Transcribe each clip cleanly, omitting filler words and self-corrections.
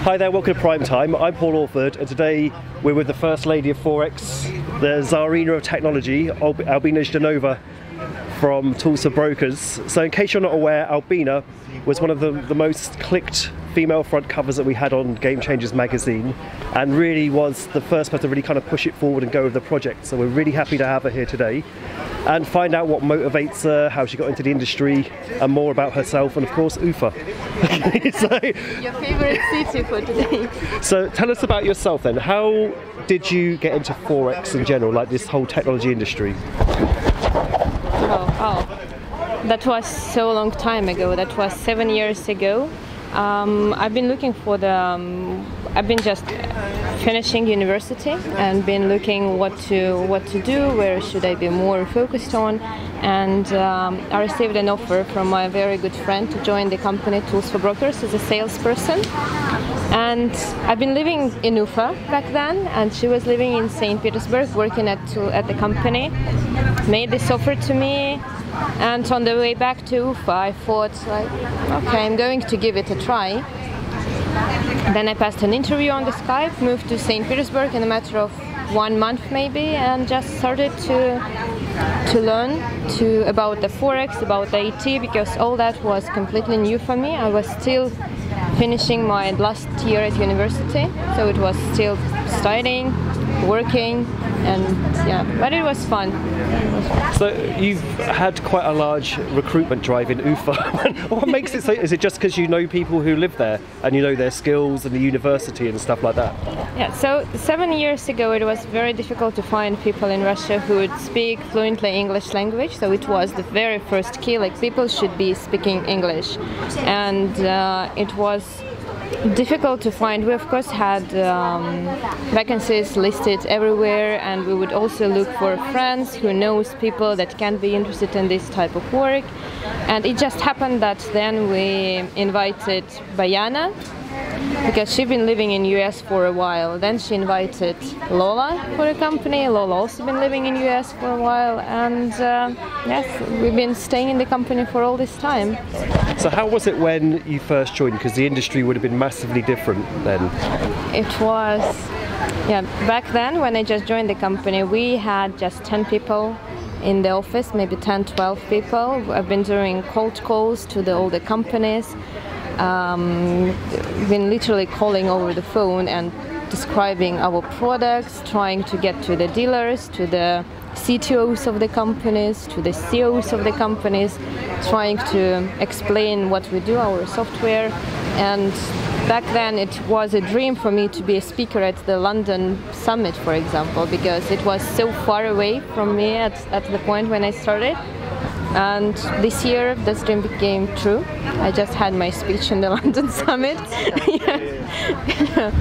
Hi there, welcome to Prime Time. I'm Paul Orford, and today we're with the First Lady of Forex, the Tsarina of Technology, Albina Zhdanova from Tulsa Brokers. So in case you're not aware, Albina was one of the most clicked female front covers that we had on Game Changers magazine, and really was the first person to really kind of push it forward and go with the project. So we're really happy to have her here today and find out what motivates her, how she got into the industry, and more about herself, and of course Ufa. Your favorite city for today. So tell us about yourself then. How did you get into Forex in general, like this whole technology industry? Oh, that was so long time ago. That was 7 years ago. I've been looking for I've been just finishing university and been looking what to do, where should I be more focused on, and I received an offer from my very good friend to join the company Tulsa Brokers as a salesperson. And I've been living in Ufa back then, and she was living in St. Petersburg working at the company. Made this offer to me, and on the way back to Ufa I thought, like, okay, I'm going to give it a try. Then I passed an interview on the Skype, moved to St. Petersburg in a matter of 1 month maybe, and just started to learn about the Forex, about the IT, because all that was completely new for me. I was still finishing my last year at university, so it was still studying, working, and yeah, but it was fun. So you've had quite a large recruitment drive in Ufa. What makes it so? Is it just because you know people who live there and you know their skills and the university and stuff like that? Yeah, so 7 years ago it was very difficult to find people in Russia who would speak fluently English language, so it was the very first key, like people should be speaking English, and it was difficult to find. We of course had vacancies listed everywhere, and we would also look for friends who knows people that can be interested in this type of work. And it just happened that then we invited Bayana, because she'd been living in US for a while. Then she invited Lola for the company. Lola also been living in US for a while, and yes, we've been staying in the company for all this time. So how was it when you first joined? Because the industry would have been massively different then. It was, yeah, back then when I just joined the company, we had just 10 people in the office, maybe 10, 12 people. I've been doing cold calls to all the companies. Been literally calling over the phone and describing our products, trying to get to the dealers, to the CTOs of the companies, to the CEOs of the companies, trying to explain what we do, our software. And back then it was a dream for me to be a speaker at the London summit, for example, because it was so far away from me at the point when I started. And this year this dream became true. I just had my speech in the London summit. Yeah.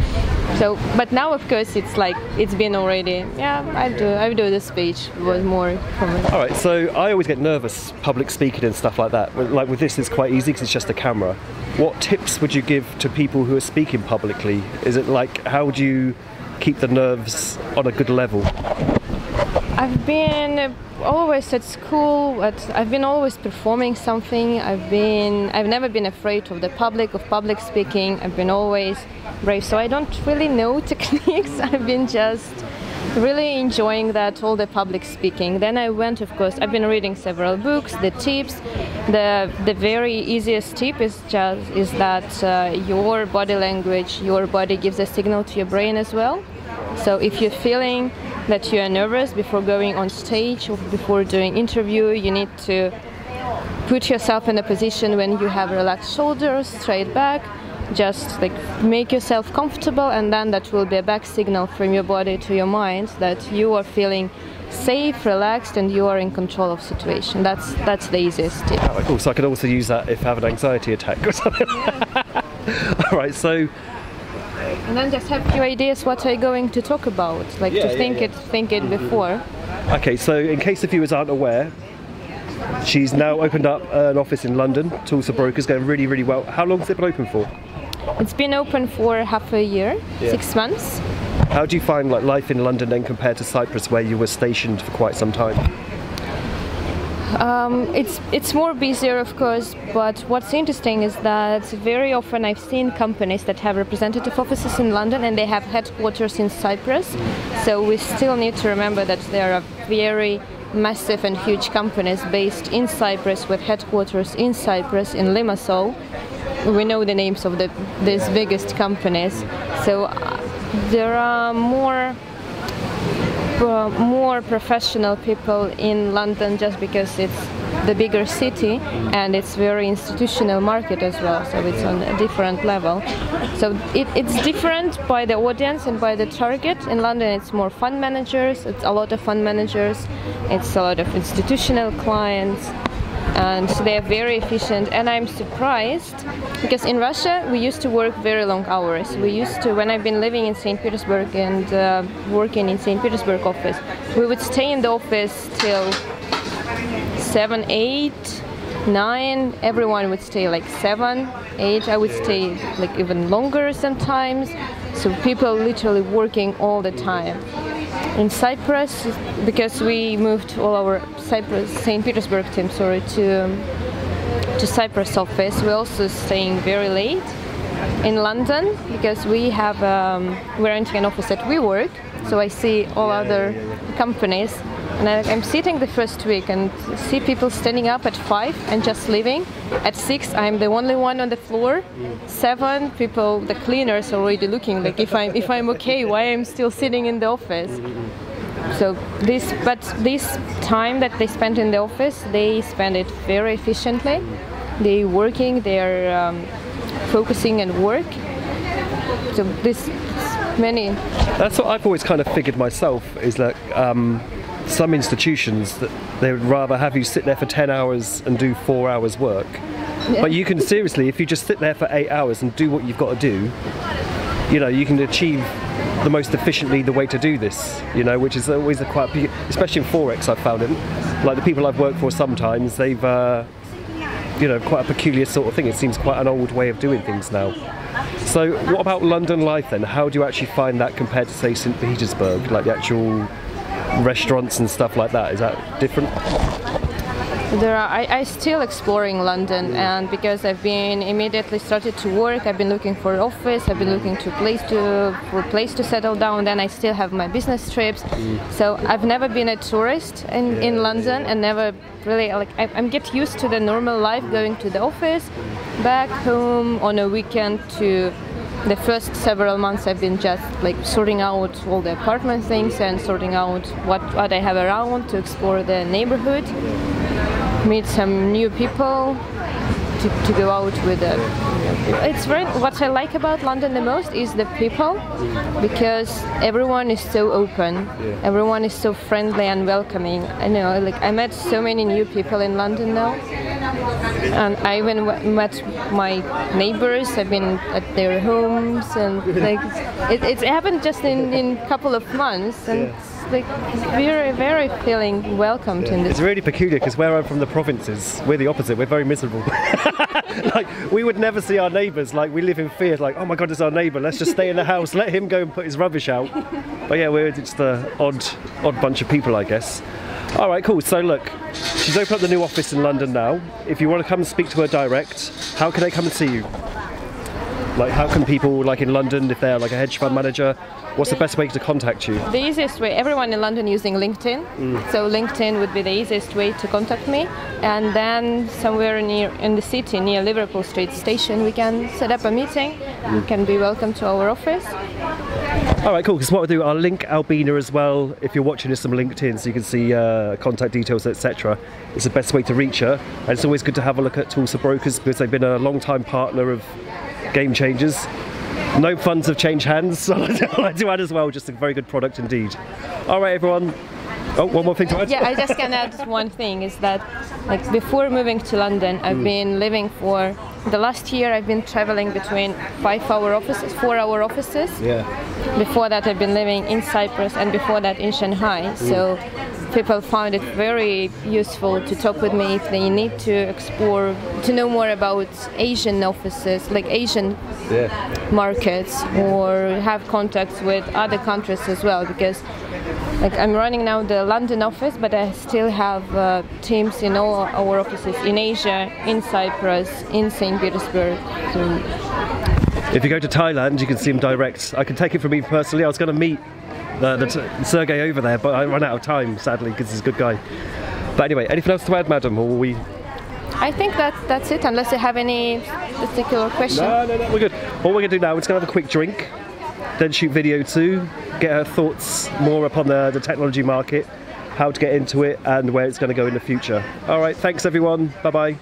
So, but now of course it's like, it's been already, yeah, I do the speech. It was more common. All right, so I always get nervous public speaking and stuff like that. Like with this, it's quite easy because it's just a camera. What tips would you give to people who are speaking publicly? Is it like, how would you keep the nerves on a good level? I've been always at school, I've been always performing something. I've never been afraid of the public, of public speaking. I've been always brave, so I don't really know techniques. I've been just really enjoying that, all the public speaking. Then I went, of course, I've been reading several books, the tips. The very easiest tip is that your body language, your body gives a signal to your brain as well. So if you're feeling that you are nervous before going on stage or before doing interview, you need to put yourself in a position when you have relaxed shoulders, straight back, just like make yourself comfortable, and then that will be a back signal from your body to your mind that you are feeling safe, relaxed, and you are in control of situation. That's the easiest tip. Oh, cool. So I could also use that if I have an anxiety attack or something. All right, so. And then just have a few ideas what are you going to talk about, like to think it before. Okay, so in case the viewers aren't aware, she's now opened up an office in London, Tulsa Brokers, going really, really well. How long has it been open for? It's been open for half a year, 6 months. How do you find like life in London then compared to Cyprus, where you were stationed for quite some time? It's more busier, of course, but what's interesting is that very often I've seen companies that have representative offices in London and they have headquarters in Cyprus. So we still need to remember that there are very massive and huge companies based in Cyprus with headquarters in Cyprus, in Limassol. We know the names of these biggest companies. So there are more professional people in London just because it's the bigger city and it's very institutional market as well, so it's on a different level. So it's different by the audience and by the target. In London it's more fund managers, it's a lot of fund managers, it's a lot of institutional clients, and they are very efficient. And I'm surprised because in Russia we used to work very long hours. We used to, when I've been living in St. Petersburg and working in St. Petersburg office, we would stay in the office till 7, 8, 9. Everyone would stay like 7, 8. I would stay like even longer sometimes. So people literally working all the time. In Cyprus, because we moved all our St. Petersburg team, to Cyprus office, we're also staying very late. In London, because we're renting an office at WeWork, so I see all other companies, and I'm sitting the first week and see people standing up at 5 and just leaving. At 6, I'm the only one on the floor. 7, people, the cleaners, already looking like if I'm okay, why I'm still sitting in the office. So this time that they spend in the office, they spend it very efficiently. They're working, they're focusing and work. So That's what I've always kind of figured myself, is that some institutions that they would rather have you sit there for 10 hours and do 4 hours work. Yeah. But you can seriously, if you just sit there for 8 hours and do what you've got to do, you know, you can achieve the most efficiently the way to do this, you know, which is always especially in Forex I've found it. Like the people I've worked for sometimes, they've you know, quite a peculiar sort of thing. It seems quite an old way of doing things now. So what about London life then? How do you actually find that compared to, say, St. Petersburg, like the actual restaurants and stuff like that? Is that different? I still exploring London, and because I've been immediately started to work, I've been looking for office, I've been looking for a place to settle down. Then I still have my business trips, so I've never been a tourist in London, and never really I'm get used to the normal life, going to the office, back home on a weekend. To the first several months I've been just like sorting out all the apartment things and sorting out what I have around, to explore the neighborhood, meet some new people, to go out with it. It's very, what I like about London the most is the people, because everyone is so open, everyone is so friendly and welcoming. I know, like I met so many new people in London now, and I even met my neighbors. I've been at their homes, and like it happened just in a couple of months, and like very, very feeling welcomed in this. It's really peculiar because where I'm from, the provinces, we're the opposite. We're very miserable. Like we would never see our neighbours. Like we live in fear. Like, oh my God, it's our neighbour. Let's just stay in the house. Let him go and put his rubbish out. But yeah, we're just an odd bunch of people, I guess. All right, cool. So look, she's opened up the new office in London now. If you want to come and speak to her direct, how can they come and see you? Like, how can people, like in London, if they're like a hedge fund manager, what's the best way to contact you? The easiest way, everyone in London using LinkedIn, so LinkedIn would be the easiest way to contact me. And then somewhere near in the city, near Liverpool Street Station, we can set up a meeting. You can be welcome to our office. All right, cool, because what we'll do, I'll link Albina as well if you're watching this on LinkedIn, so you can see contact details, etc. It's the best way to reach her. And it's always good to have a look at Tulsa Brokers, because they've been a long-time partner of Game Changers. No funds have changed hands, so I'd like to add as well, just a very good product indeed. All right, everyone. Oh, one more thing to add? Yeah, I just can add one thing, is that like before moving to London, I've been living for the last year, I've been traveling between 4-hour offices. Yeah. Before that, I've been living in Cyprus, and before that in Shanghai. So people found it very useful to talk with me if they need to explore, to know more about Asian offices, like Asian markets, or have contacts with other countries as well, because Like I'm running now the London office, but I still have teams in all our offices in Asia, in Cyprus, in St. Petersburg. So if you go to Thailand, you can see him direct. I can take it from me personally. I was going to meet Sergey over there, but I ran out of time, sadly, because he's a good guy. But anyway, anything else to add, madam, or we? I think that's it, unless you have any particular question. No, we're good. What we're going to do now, we're just going to have a quick drink, then shoot video 2, get her thoughts more upon the technology market, how to get into it, and where it's going to go in the future. All right, thanks everyone. Bye-bye.